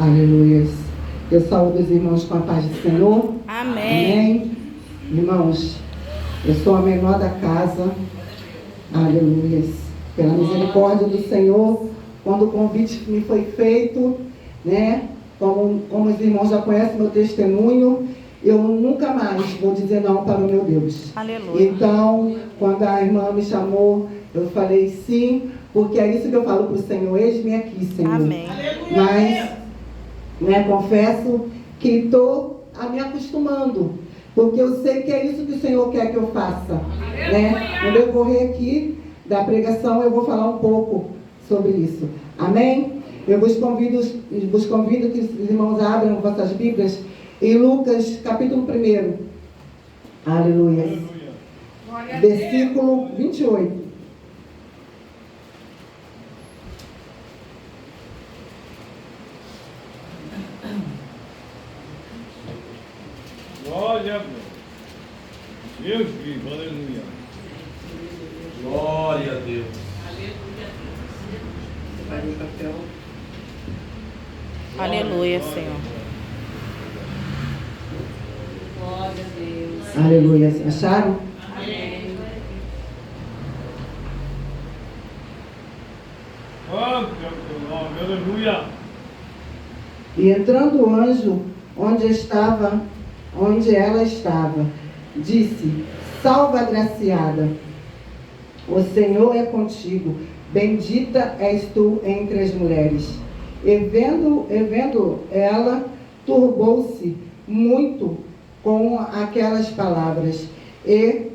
Aleluia. Eu saúdo os irmãos com a paz do Senhor. Amém. Amém. Irmãos, eu sou a menor da casa. Aleluia. Pela misericórdia do Senhor, quando o convite me foi feito, né? Como os irmãos já conhecem meu testemunho, eu nunca mais vou dizer não para o meu Deus. Aleluia. Então, quando a irmã me chamou, eu falei sim, porque é isso que eu falo para o Senhor: eis-me aqui, Senhor. Amém. Mas, né, confesso que estou me acostumando, porque eu sei que é isso que o Senhor quer que eu faça. Né? No decorrer aqui da pregação, eu vou falar um pouco sobre isso. Amém? Eu vos convido que os irmãos abram vossas Bíblias em Lucas, capítulo 1. Aleluia. Versículo 28. Glória a Deus. Deus vivo, aleluia. Glória a Deus. Aleluia, Senhor. Glória a Deus. Aleluia. Acharam? Amém. Santo é o teu nome, aleluia. E entrando o anjo onde ela estava, disse: salve, agraciada, o Senhor é contigo, bendita és tu entre as mulheres. E vendo ela, turbou-se muito com aquelas palavras, e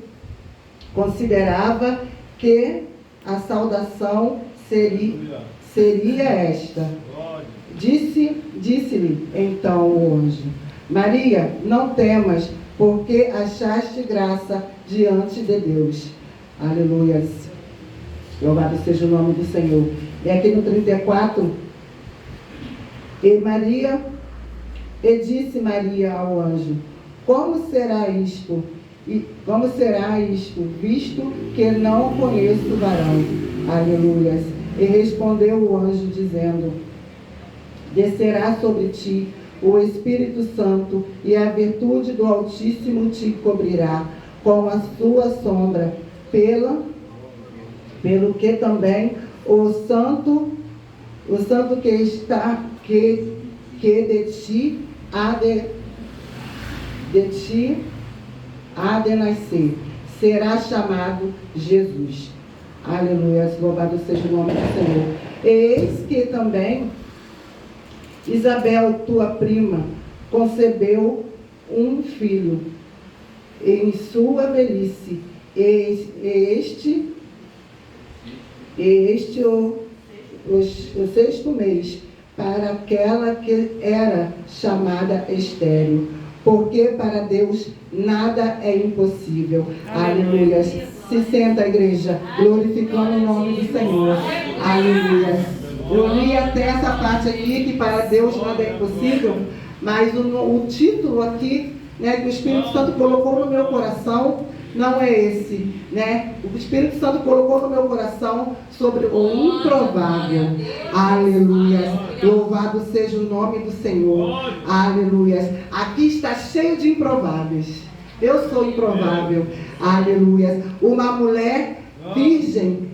considerava que a saudação seria esta. Disse-lhe então o anjo: Maria, não temas, porque achaste graça diante de Deus. Aleluia. Louvado seja o nome do Senhor. E aqui no 34, e disse Maria ao anjo: como será isto? Como será isto, visto que não conheço o varão? Aleluia. E respondeu o anjo, dizendo: descerá sobre ti o Espírito Santo, e a virtude do Altíssimo te cobrirá com a sua sombra, pelo que também o santo que de ti há de nascer será chamado Jesus. Aleluia, louvado seja o nome do Senhor. Eis que também Isabel, tua prima, concebeu um filho em sua velhice, o 6º mês, para aquela que era chamada estéril, porque para Deus nada é impossível. Aleluia. Se senta, igreja, glorificando o nome do Senhor. Aleluia. Eu li até essa parte aqui, que para Deus nada é impossível, mas o título aqui, né, que o Espírito Santo colocou no meu coração, não é esse, né? O Espírito Santo colocou no meu coração sobre o improvável. Aleluia. Louvado seja o nome do Senhor. Aleluia. Aqui está cheio de improváveis. Eu sou improvável. Aleluia. Uma mulher virgem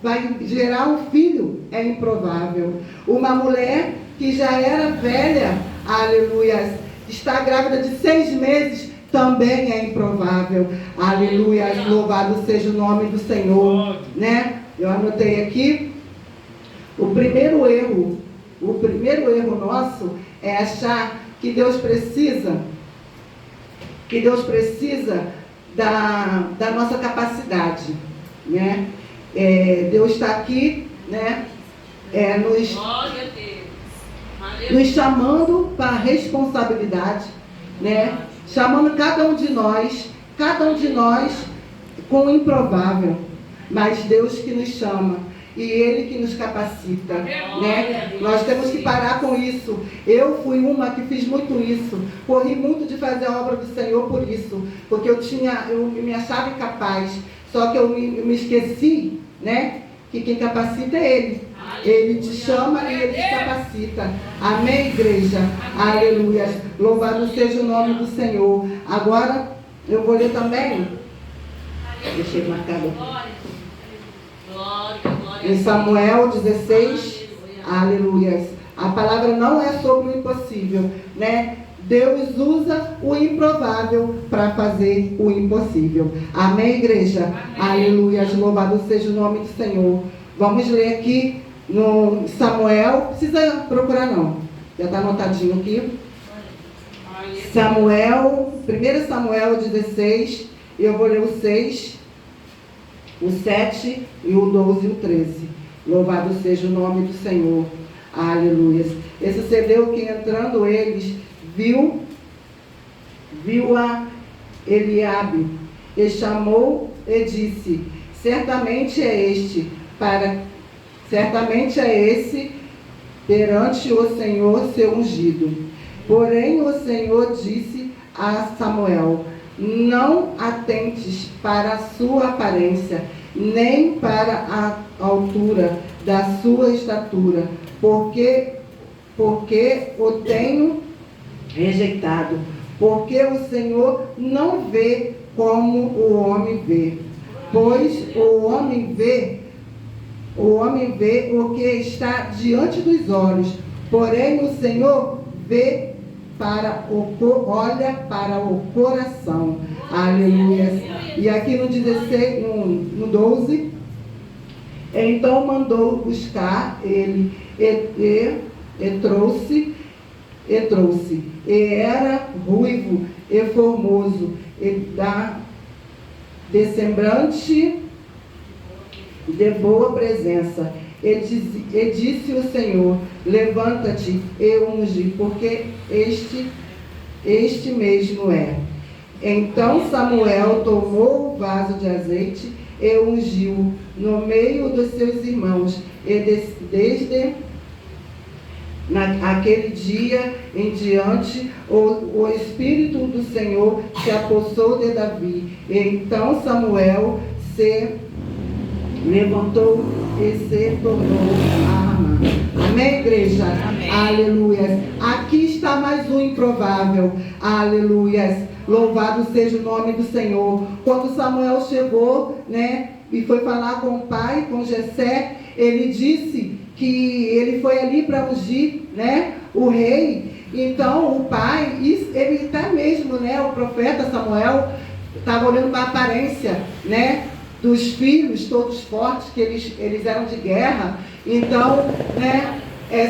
vai gerar um filho, é improvável. Uma mulher que já era velha, aleluia, está grávida de 6 meses, também é improvável. Aleluia, louvado seja o nome do Senhor, né? Eu anotei aqui, o primeiro erro nosso é achar que Deus precisa da nossa capacidade, né? Deus está aqui, né? Nos chamando para a responsabilidade, né? Chamando cada um de nós com o improvável, mas Deus que nos chama e Ele que nos capacita, né? Nós temos que parar com isso. Eu fui uma que fiz muito isso, corri muito de fazer a obra do Senhor por isso, porque eu me achava incapaz, só que eu me esqueci, né? Que quem capacita é Ele. Ele te chama e Ele te capacita. Amém, igreja? Aleluia. Louvado seja o nome do Senhor. Agora, eu vou ler também. Deixa eu marcar aqui. Em Samuel 16, aleluia. A palavra não é sobre o impossível, né? Deus usa o improvável para fazer o impossível. Amém, igreja? Aleluia. Louvado seja o nome do Senhor. Vamos ler aqui no Samuel. Não precisa procurar não. Já está anotadinho aqui. Samuel, 1 Samuel 16. Eu vou ler o 6, o 7 e o 12 e o 13. Louvado seja o nome do Senhor. Aleluia. E sucedeu que entrando eles, viu a Eliabe, e chamou e disse: certamente é esse perante o Senhor seu ungido. Porém o Senhor disse a Samuel: não atentes para a sua aparência, nem para a altura da sua estatura, porque o tenho rejeitado. Porque o Senhor não vê como o homem vê, pois o homem vê o que está diante dos olhos, porém o Senhor olha para o coração. Aleluia. E aqui no 16, no 12, então mandou buscar ele e trouxe, e era ruivo e formoso, de semblante de boa presença. E disse o Senhor: levanta-te e unge, porque este mesmo é. Então Samuel tomou o vaso de azeite e ungiu no meio dos seus irmãos, e desde aquele dia em diante o Espírito do Senhor se apossou de Davi. E então Samuel se levantou e se tornou a Ramá. Amém, igreja? Amém. Aleluia. Aqui está mais um improvável. Aleluia. Louvado seja o nome do Senhor. Quando Samuel chegou, né, e foi falar com o pai, com Jessé, ele disse que ele foi ali para ungir, né, o rei. Então o pai, ele até mesmo, né, o profeta Samuel estava olhando para a aparência, né, dos filhos todos fortes, que eles eram de guerra. Então, né,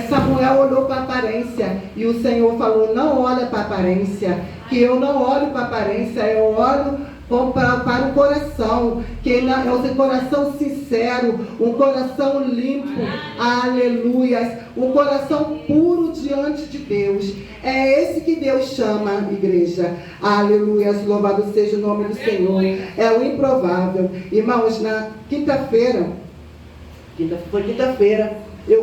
Samuel olhou para a aparência e o Senhor falou: não olha para a aparência, que eu não olho para a aparência, eu olho para o coração, que é um coração sincero, um coração limpo, aleluia, um coração puro diante de Deus. É esse que Deus chama, igreja, aleluia, louvado seja o nome do Senhor. É o improvável. Irmãos, na quinta-feira,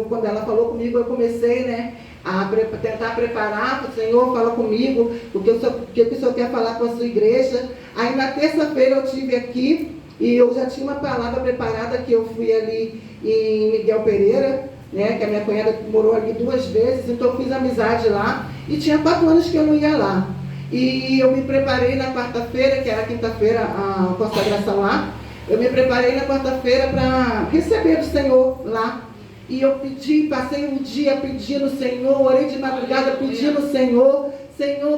quando ela falou comigo, eu comecei, né, a tentar preparar. O Senhor fala comigo o que o Senhor quer falar com a sua igreja. Aí na terça-feira eu estive aqui e eu já tinha uma palavra preparada, que eu fui ali em Miguel Pereira, né, que a minha cunhada morou ali 2 vezes, então eu fiz amizade lá e tinha 4 anos que eu não ia lá. E eu me preparei na quarta-feira, que era quinta-feira a consagração lá, eu me preparei na quarta-feira para receber do Senhor lá. E eu passei um dia pedindo ao Senhor, orei de madrugada pedindo ao Senhor,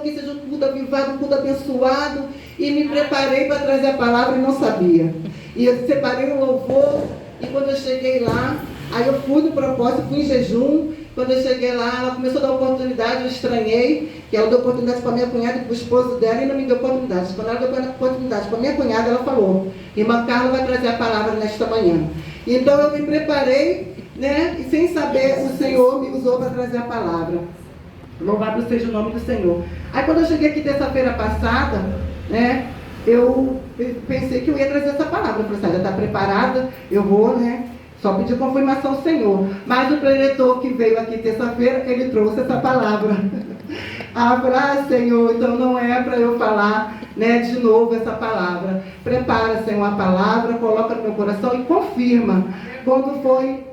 que seja um culto avivado, um culto abençoado, e me preparei para trazer a palavra e não sabia. E eu separei um louvor, e quando eu cheguei lá, aí eu fui no propósito, fui em jejum. Quando eu cheguei lá, ela começou a dar oportunidade, eu estranhei, que ela deu oportunidade para minha cunhada e para o esposo dela, e não me deu oportunidade. Quando ela deu oportunidade para minha cunhada, ela falou: irmã Carla vai trazer a palavra nesta manhã. Então eu me preparei, né, e sem saber, o Senhor me usou para trazer a palavra. Louvado seja o nome do Senhor. Aí quando eu cheguei aqui terça-feira passada, né, eu pensei que eu ia trazer essa palavra. Eu falei: já está preparada, eu vou, né, só pedir confirmação ao Senhor. Mas o preletor que veio aqui terça-feira, ele trouxe essa palavra. Senhor, então não é para eu falar, né, de novo essa palavra. Prepara, Senhor, a palavra, coloca no meu coração e confirma. Quando foi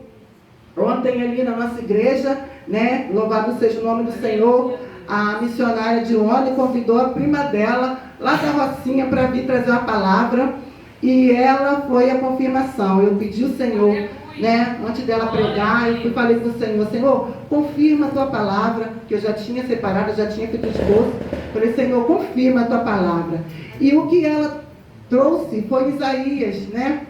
Ontem ali na nossa igreja, né, louvado seja o nome do Senhor, a missionária Dione convidou a prima dela, lá da Rocinha, para vir trazer uma palavra, e ela foi a confirmação. Eu pedi ao Senhor, né, antes dela pregar, eu falei com o Senhor, Senhor, confirma a tua palavra, que eu já tinha separado, já tinha feito esforço. Falei, Senhor, confirma a tua palavra. E o que ela trouxe foi Isaías, né?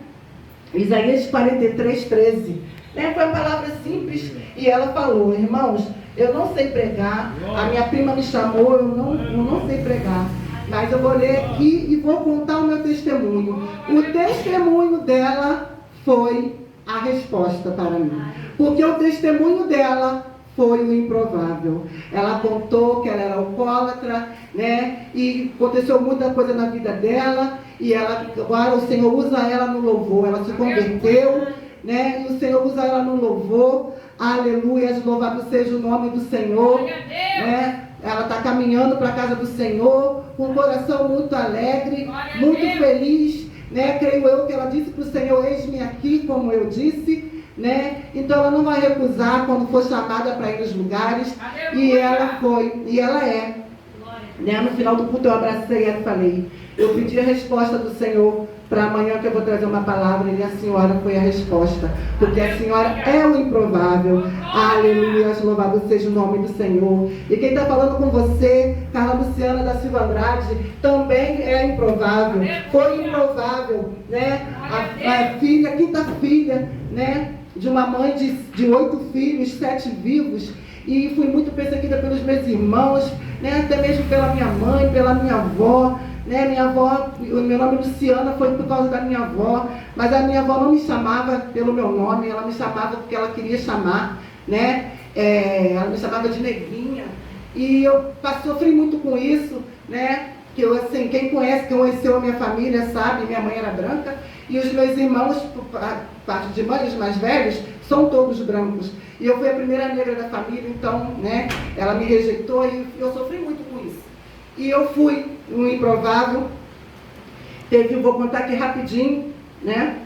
Isaías 43, 13. Né? Foi uma palavra simples e ela falou, irmãos, eu não sei pregar, a minha prima me chamou, eu não sei pregar, mas eu vou ler aqui e vou contar o meu testemunho. O testemunho dela foi a resposta para mim, porque o testemunho dela foi o improvável. Ela contou que ela era alcoólatra, né? E aconteceu muita coisa na vida dela, e ela, agora o Senhor usa ela no louvor, ela se converteu, né? E o Senhor usa ela no louvor, aleluia, louvado seja o nome do Senhor, né? Ela está caminhando para a casa do Senhor, com um coração muito alegre, muito feliz, né? Creio eu que ela disse para o Senhor, eis-me aqui, como eu disse, né? Então ela não vai recusar quando for chamada para ir nos lugares, e ela foi, e ela é, né? No final do culto eu abracei ela e falei, eu pedi a resposta do Senhor para amanhã que eu vou trazer uma palavra, e a senhora foi a resposta, porque a senhora é o improvável. Aleluia, louvado seja o nome do Senhor. E quem está falando com você, Carla Luciana da Silva Andrade, também é improvável, foi improvável, né? A filha, quinta filha, né? De uma mãe de 8 filhos, 7 vivos, e fui muito perseguida pelos meus irmãos, né? Até mesmo pela minha mãe, pela minha avó, né? Minha avó, o meu nome Luciana foi por causa da minha avó, mas a minha avó não me chamava pelo meu nome, ela me chamava porque ela queria chamar, né? Ela me chamava de neguinha, e eu sofri muito com isso, né? Que eu, assim, quem conheceu a minha família sabe, minha mãe era branca, e os meus irmãos, por parte de mãe, os mais velhos, são todos brancos. E eu fui a primeira negra da família, então, né, ela me rejeitou e eu sofri muito com isso. E eu fui no improvável. Vou contar aqui rapidinho, né?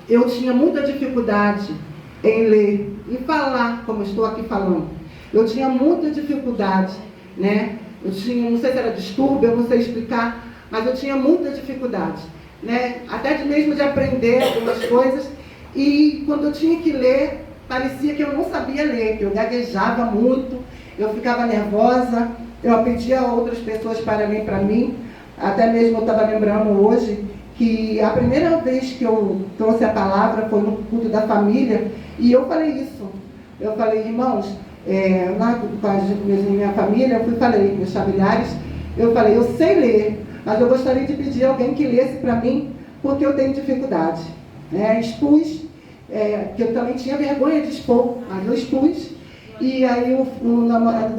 Eu tinha muita dificuldade em ler e falar, como estou aqui falando. Eu tinha muita dificuldade, né? Eu tinha, não sei se era distúrbio, eu não sei explicar, mas eu tinha muita dificuldade, né? Até mesmo de aprender algumas coisas, e quando eu tinha que ler, parecia que eu não sabia ler, que eu gaguejava muito, eu ficava nervosa, eu pedia a outras pessoas para ler para mim, até mesmo eu estava lembrando hoje, que a primeira vez que eu trouxe a palavra foi no culto da família, e eu falei isso, eu falei, irmãos, com a minha família, eu falei, meus familiares, eu falei, eu sei ler, mas eu gostaria de pedir alguém que lesse para mim, porque eu tenho dificuldade. Expus, que eu também tinha vergonha de expor, mas eu expus, e aí o namorado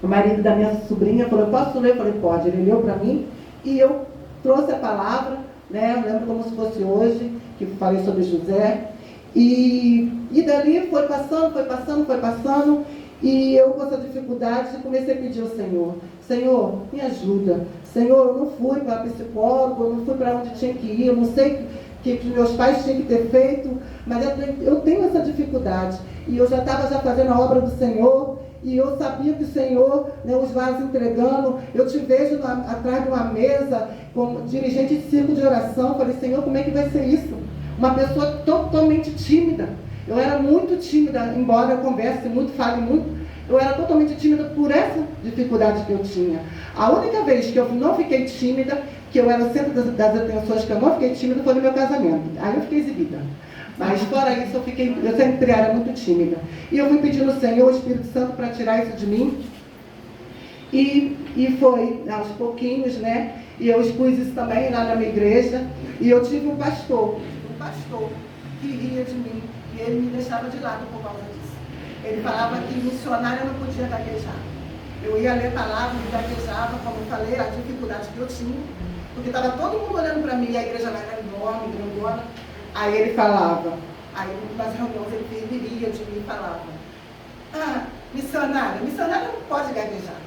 o marido da minha sobrinha falou, posso ler? Eu falei, pode. Ele leu para mim, e eu trouxe a palavra, né? Eu lembro como se fosse hoje, que falei sobre José, e dali foi passando, e eu com essa dificuldade comecei a pedir ao Senhor, Senhor, me ajuda, Senhor, eu não fui para psicólogo, eu não fui para onde tinha que ir, eu não sei o que meus pais tinham que ter feito, mas eu tenho essa dificuldade, e eu já estava fazendo a obra do Senhor, e eu sabia que o Senhor, né, os vasos entregando, eu te vejo atrás de uma mesa, como dirigente de círculo de oração, falei, Senhor, como é que vai ser isso? Uma pessoa totalmente tímida, eu era muito tímida, embora eu converse muito, fale muito, eu era totalmente tímida por essa dificuldade que eu tinha. A única vez que eu não fiquei tímida, que eu era o centro das atenções, que eu não fiquei tímida, foi no meu casamento. Aí eu fiquei exibida. Mas fora isso, eu sempre era muito tímida. E eu fui pedindo ao Senhor, o Espírito Santo, para tirar isso de mim. E foi aos pouquinhos, né? E eu expus isso também lá na minha igreja. E eu tive um pastor que ria de mim. E ele me deixava de lado por causa disso. Ele falava que missionária não podia gaguejar. Eu ia ler palavras e gaguejava, como eu falei, a dificuldade que eu tinha. Porque estava todo mundo olhando para mim, e a igreja lá era enorme, grandona. Aí ele falava, nas reuniões ele ria de mim e falava, missionária não pode gaguejar.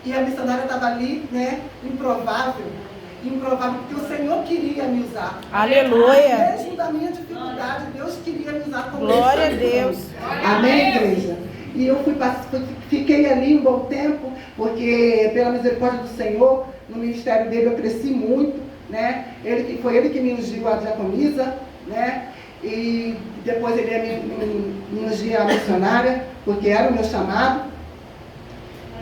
E a missionária estava ali, né, improvável. improvável, porque o Senhor queria me usar. Aleluia. Mesmo da minha dificuldade, Deus queria me usar como Glória a instrumento. Deus. Amém, igreja? E eu fiquei ali um bom tempo, porque pela misericórdia do Senhor, no ministério dele eu cresci muito, né? Foi ele que me ungiu a diaconisa, né? E depois ele ia me ungir a missionária, porque era o meu chamado.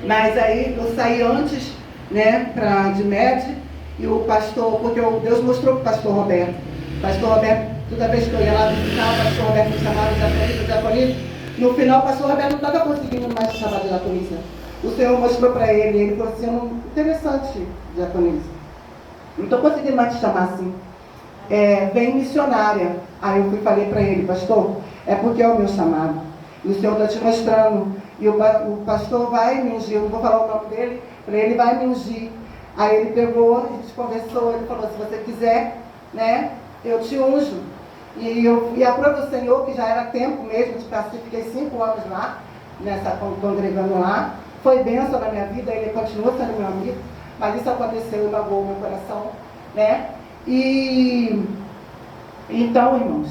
Mas aí eu saí antes, né, de MED, e o pastor, porque Deus mostrou para o pastor Roberto. O pastor Roberto, toda vez que eu ia lá visitar, o pastor Roberto me chamava de diaconisa. No final, o pastor Roberto não estava conseguindo mais chamar de diaconisa. O Senhor mostrou para ele, ele falou assim, interessante, diaconisa. Não estou conseguindo mais te chamar assim. Vem missionária. Aí eu falei para ele, pastor, é porque é o meu chamado. E o Senhor está te mostrando. E o pastor vai me ungir, eu não vou falar o nome dele, ele vai me ungir. Aí ele pegou, a gente conversou, ele falou, se você quiser, né, eu te unjo. E a prova do Senhor, que já era tempo mesmo, fiquei 5 anos lá, congregando lá, foi bênção na minha vida, ele continua sendo meu amigo, mas isso aconteceu e magoou meu coração, né? E então, irmãos,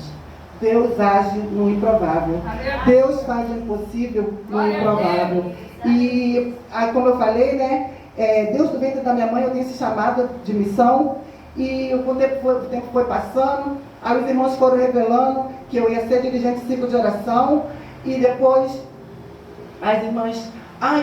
Deus age no improvável. Deus faz o impossível no improvável. E como eu falei, né? Deus do ventre da minha mãe, eu tenho esse chamado de missão. E o tempo foi passando. Aí os irmãos foram revelando que eu ia ser dirigente de ciclo de oração. E depois as irmãs,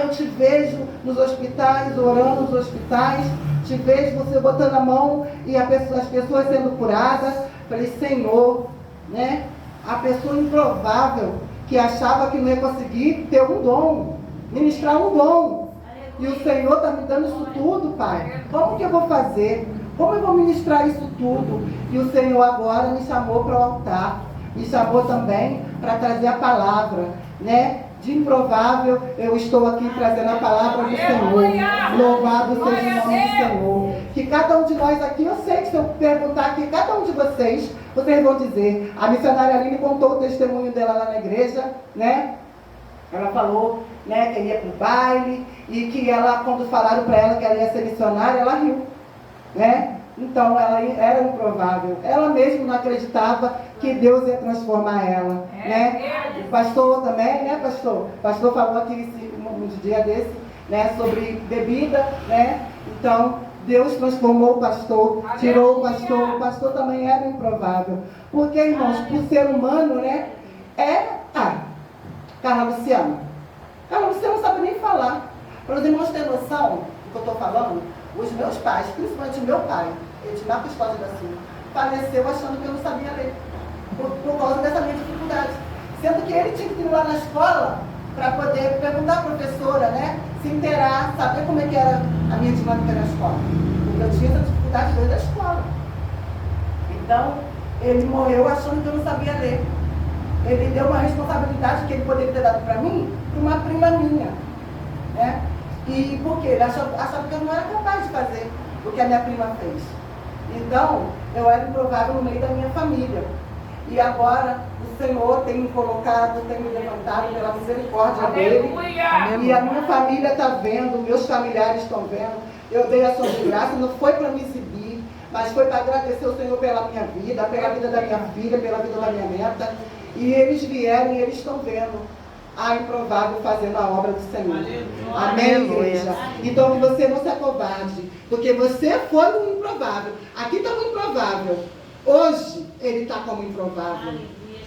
eu te vejo nos hospitais, orando nos hospitais. Te vejo você botando a mão e as pessoas sendo curadas. Falei, Senhor, né? A pessoa improvável que achava que não ia conseguir ter um dom, ministrar um dom. E o Senhor está me dando isso tudo, Pai. Como que eu vou fazer? Como eu vou ministrar isso tudo? E o Senhor agora me chamou para o altar. Me chamou também para trazer a palavra, né? De improvável, eu estou aqui trazendo a palavra do Senhor. Louvado seja o nome do Senhor. Que cada um de nós aqui, eu sei que se eu perguntar aqui, cada um de vocês vão dizer. A missionária Aline contou o testemunho dela lá na igreja, né? Ela falou, né, que ia para o baile e que ela, quando falaram para ela que ela ia ser missionária, ela riu, né? Então, ela era improvável. Ela mesma não acreditava que Deus ia transformar ela, né? O pastor também, né, pastor? O pastor falou aqui um dia desse, né, sobre bebida, né? Então, Deus transformou o pastor, tirou o pastor também era improvável. Porque, irmãos, por ser humano, né, Carla Luciana não sabe nem falar. Para os irmãos terem noção do que eu estou falando, os meus pais, principalmente o meu pai, Edmar Custódio da Silva, faleceu achando que eu não sabia ler, por causa dessa minha dificuldade. Sendo que ele tinha que ir lá na escola para poder perguntar à professora, né, se inteirar, saber como é que era a minha dinâmica na escola. Porque eu tinha essa dificuldade desde a escola. Então, ele morreu achando que eu não sabia ler. Ele deu uma responsabilidade que ele poderia ter dado para mim, para uma prima minha, né? E por quê? Ele achava que eu não era capaz de fazer o que a minha prima fez. Então, eu era improvável no meio da minha família. E agora, o Senhor tem me colocado, tem me levantado pela misericórdia dele. E a minha família está vendo, meus familiares estão vendo. Eu dei ação de graça, não foi para me exibir, mas foi para agradecer ao Senhor pela minha vida, pela vida da minha filha, pela vida da minha neta. E eles vieram e eles estão vendo a improvável fazendo a obra do Senhor. Amém, igreja? Então que você não se acovarde, porque você foi um improvável. Aqui está um improvável. Hoje ele está como improvável.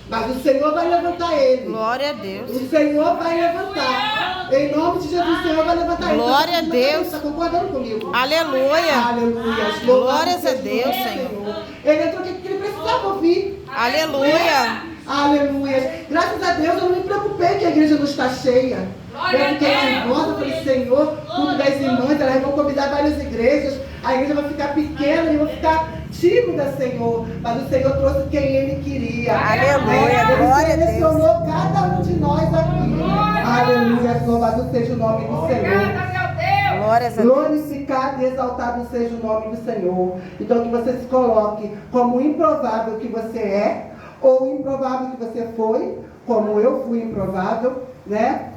Mas o Senhor vai levantar ele. Glória a Deus. O Senhor vai levantar. Em nome de Jesus, o Senhor vai levantar ele. Glória a Deus. Está concordando comigo? Aleluia. Aleluia. Glórias a Deus, Senhor. Ele entrou aqui porque ele precisava ouvir. Aleluia. Aleluia. Graças a Deus eu não me preocupei que a igreja não está cheia. Eu fiquei nervosa, falei, Senhor, culto das irmãs, elas vão convidar várias igrejas, a igreja vai ficar pequena e eu vou ficar tímida, Senhor. Mas o Senhor trouxe quem Ele queria. Aleluia, Ele glória a Deus. selecionou cada um de nós aqui. Aleluia, louvado seja o nome do Senhor. Glórias a Deus. Glorificado e exaltado seja o nome do Senhor. Então que você se coloque como improvável que você é, ou improvável que você foi, como eu fui improvável, né?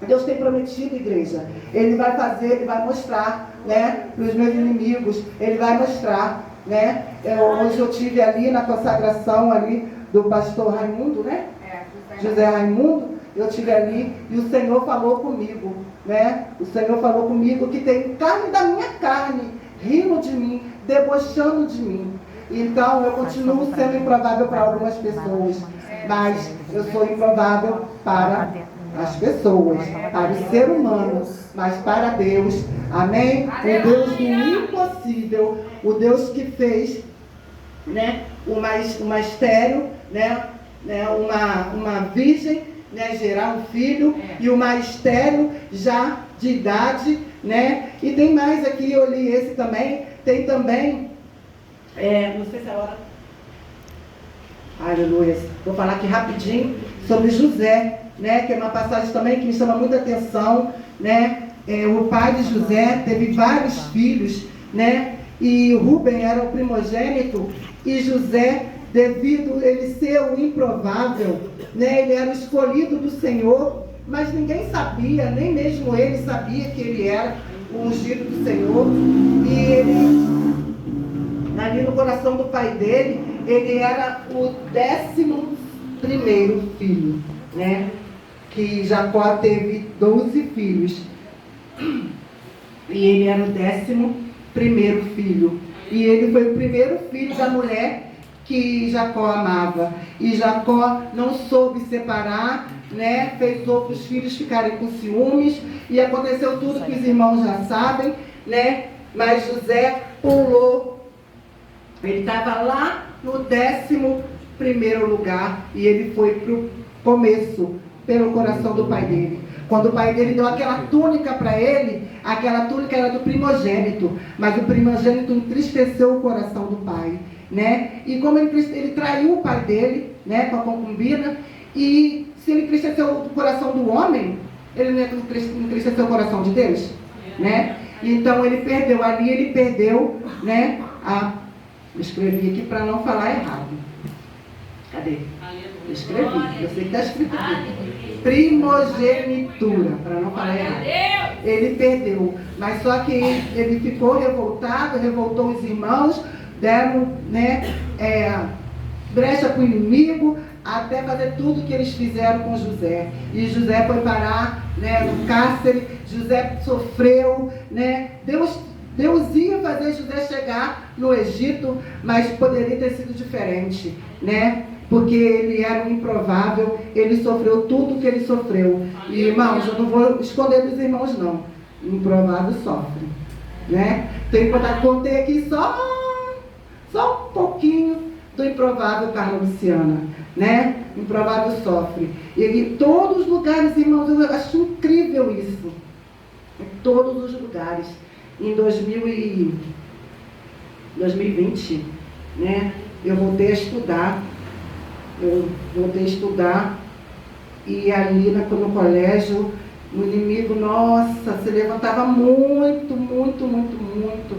Deus tem prometido, igreja. Ele vai fazer, Ele vai mostrar, né, para os meus inimigos. Ele vai mostrar, né. Hoje eu tive ali na consagração ali do pastor Raimundo, né? José Raimundo. Eu tive ali e o Senhor falou comigo, né? O Senhor falou comigo que tem carne da minha carne, rindo de mim, debochando de mim. Então eu continuo sendo improvável para algumas pessoas, mas eu sou improvável para as pessoas, para o ser humano, mas para Deus, amém? O Deus do impossível, o Deus que fez, né, uma estéril, né, uma virgem, né, gerar um filho, e uma estéril já de idade, né? E tem mais aqui, eu li esse também, tem também, não sei se é a hora. Aleluia. Vou falar aqui rapidinho sobre José, né? Que é uma passagem também que me chama muita atenção, né? O pai de José teve vários filhos, né? E Rúben era o primogênito, e José, devido ele ser o improvável, né? Ele era o escolhido do Senhor, mas ninguém sabia, nem mesmo ele sabia que ele era o ungido do Senhor. E ele, ali no coração do pai dele, ele era o 11º filho, né? Que Jacó teve 12 filhos. E ele era o 11º filho. E ele foi o primeiro filho da mulher que Jacó amava. E Jacó não soube separar, né? Fez outros filhos ficarem com ciúmes. E aconteceu tudo que os irmãos já sabem, né? Mas José pulou. Ele estava lá no 11º lugar. E ele foi para o começo, pelo coração do pai dele. Quando o pai dele deu aquela túnica para ele, aquela túnica era do primogênito. Mas o primogênito entristeceu o coração do pai, né? E como ele traiu o pai dele, né, com a concubina, e se ele entristeceu o coração do homem, ele não entristeceu o coração de Deus, né? Então ele perdeu ali, ele perdeu, né? Eu escrevi aqui para não falar errado. Cadê? Eu escrevi, eu sei que está escrito aqui. Primogenitura, para não falar errado. Ele perdeu, mas só que ele ficou revoltado, revoltou os irmãos, deram, né, brecha para o inimigo, até fazer tudo que eles fizeram com José. E José foi parar, né, no cárcere. José sofreu, né? Deus ia fazer José chegar no Egito, mas poderia ter sido diferente, né? Porque ele era um improvável, ele sofreu tudo que ele sofreu. E, irmãos, eu não vou esconder dos irmãos, não. O improvável sofre, né? Contei aqui só um pouquinho do improvável Carla Luciana, né? O improvável sofre. E em todos os lugares, irmãos, eu acho incrível isso. Em todos os lugares. Em 2020, né? Eu voltei a estudar. E ali no colégio, o inimigo, nossa, se levantava muito, muito, muito, muito.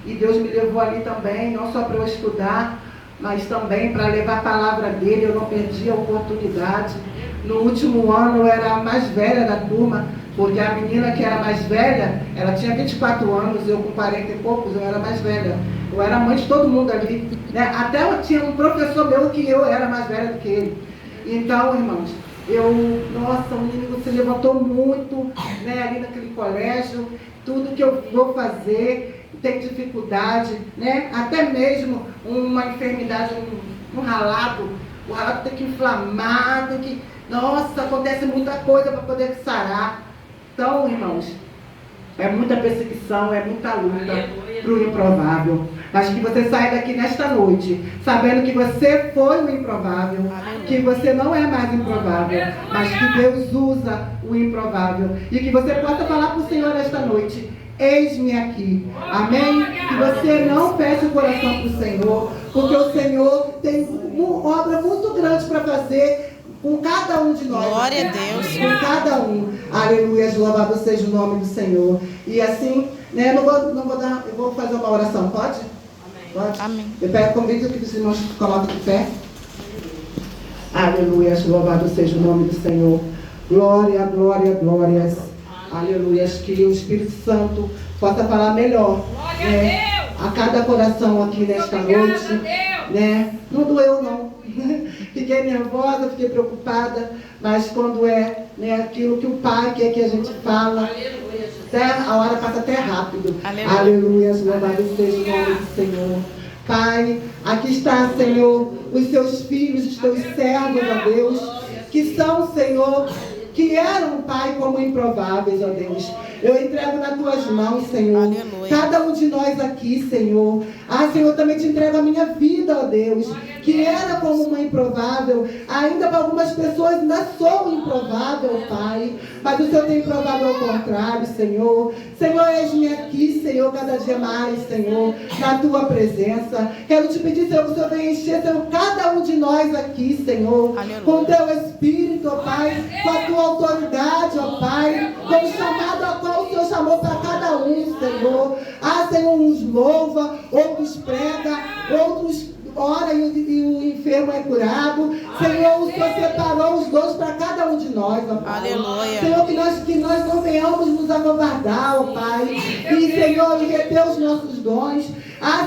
E Deus me levou ali também, não só para eu estudar, mas também para levar a palavra dele. Eu não perdi a oportunidade. No último ano eu era a mais velha da turma, porque a menina que era mais velha, ela tinha 24 anos, eu com 40 e poucos, eu era mais velha. Eu era mãe de todo mundo ali, né? Até eu tinha um professor meu que eu era mais velha do que ele. Então, irmãos, nossa, o inimigo se levantou muito, né, ali naquele colégio. Tudo que eu vou fazer tem dificuldade, né? Até mesmo uma enfermidade, um ralado. O ralado tem que inflamar, nossa, acontece muita coisa para poder sarar. Então, irmãos, é muita perseguição, é muita luta para o improvável. Mas que você saia daqui nesta noite, sabendo que você foi o improvável, que você não é mais improvável, mas que Deus usa o improvável. E que você possa falar para o Senhor esta noite: eis-me aqui. Amém? Que você não feche o coração para o Senhor, porque o Senhor tem uma obra muito grande para fazer com cada um de nós. Glória a Deus. Com cada um. Aleluia, louvado seja o nome do Senhor. E assim, né, eu vou fazer uma oração, pode? Pode? Amém. Eu convido que os irmãos coloquem de pé. Aleluia, louvado seja o nome do Senhor. Glória, glória, glórias. Aleluias. Que o Espírito Santo possa falar melhor, né, a cada coração aqui nesta noite, né? Não doeu não. Fiquei nervosa, fiquei preocupada, mas quando é, né, aquilo que o Pai quer que a gente fala, até a hora passa até rápido. Aleluia. Louvado seja o nome do Senhor. Pai, aqui está, Senhor, os seus filhos, os teus servos, ó Deus, que são, Senhor, que eram, Pai, como improváveis, ó Deus. Eu entrego nas tuas mãos, Senhor. Aleluia. Cada um de nós aqui, Senhor. Senhor, também te entrego a minha vida, ó Deus, que era como uma improvável. Ainda para algumas pessoas ainda sou improvável, Pai. Mas o Senhor tem provado ao contrário, Senhor. Senhor, eis-me aqui, Senhor, cada dia mais, Senhor, na tua presença. Quero te pedir, Senhor, que o Senhor venha encher, Senhor, cada um de nós aqui, Senhor, Aleluia, com o teu Espírito, ó Pai, com a tua autoridade, ó Pai, com o chamado ao qual o Senhor chamou para cada um, Senhor. Senhor, uns louva, outros prega, outros ora e o enfermo é curado. Senhor, o Senhor separou os dons para cada um de nós, ó Pai. Aleluia. Senhor, que nós não venhamos nos acovardar, ó Pai. E, Senhor, reter os nossos dons.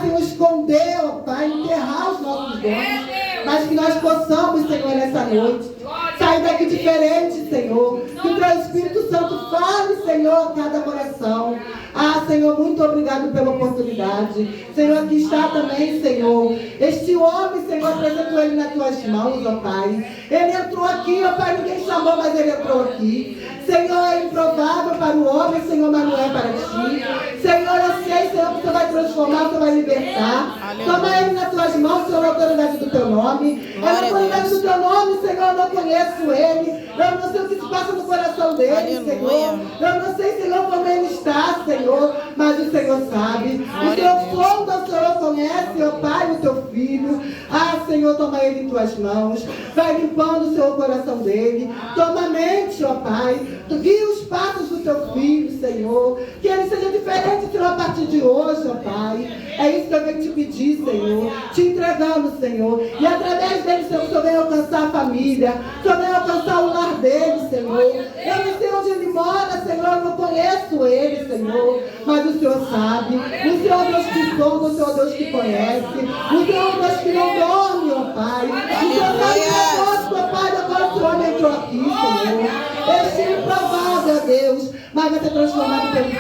Senhor, esconder, ó Pai, enterrar os nossos dons. Mas que nós possamos, Senhor, nessa noite, sair daqui diferente, Senhor. Que o teu Espírito Santo fale, Senhor, a cada coração. Senhor, muito obrigado pela oportunidade. Senhor, aqui está também, Senhor, este homem, Senhor, apresentou ele nas tuas mãos, ó Pai. Ele entrou aqui, ó Pai, ninguém chamou, mas ele entrou aqui. Senhor, é improvável para o homem, Senhor, mas não é para ti. Senhor, eu sei, Senhor, que você vai transformar, você vai libertar. Toma ele nas tuas mãos, Senhor, na autoridade do teu nome. É na autoridade do teu nome, Senhor, eu não conheço ele. Eu não sei o que se passa no coração dele, Senhor. Eu não sei, Senhor, como ele está, Senhor, mas o Senhor sabe. O Senhor sonda, o Senhor conhece, ó Pai, o teu filho. Senhor, toma ele em tuas mãos. Vai limpando o seu coração dele. Toma a mente, ó Pai. Guia os passos do teu filho, Senhor. Que ele seja diferente, Senhor, a partir de hoje, ó Pai. É isso que eu venho te pedir, Senhor. Te entregando, Senhor. E através dele, Senhor, o Senhor vem alcançar a família. O Senhor vem alcançar o lar dele, Senhor. Eu não sei onde ele mora, Senhor. Eu não conheço ele, Senhor. Mas o Senhor sabe. O Senhor é Deus que sonda, o Senhor é Deus que conhece. O Senhor é Deus que não dorme, ó Pai. O Senhor sabe que é nosso, ó Pai. Agora o Senhor entrou aqui, Senhor. Este improvável, ó Deus, mas vai ser transformado pelo ti,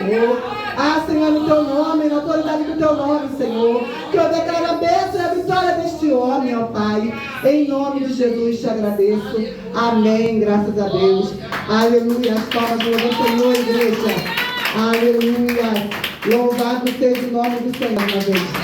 Senhor. Senhor, no teu nome, na autoridade do teu nome, Senhor. Que eu declaro a bênção e a vitória deste homem, ó Pai. Em nome de Jesus te agradeço. Amém, graças a Deus. Aleluia. As palmas do Senhor, igreja. Aleluia. Louvado seja o nome do Senhor, meu Deus.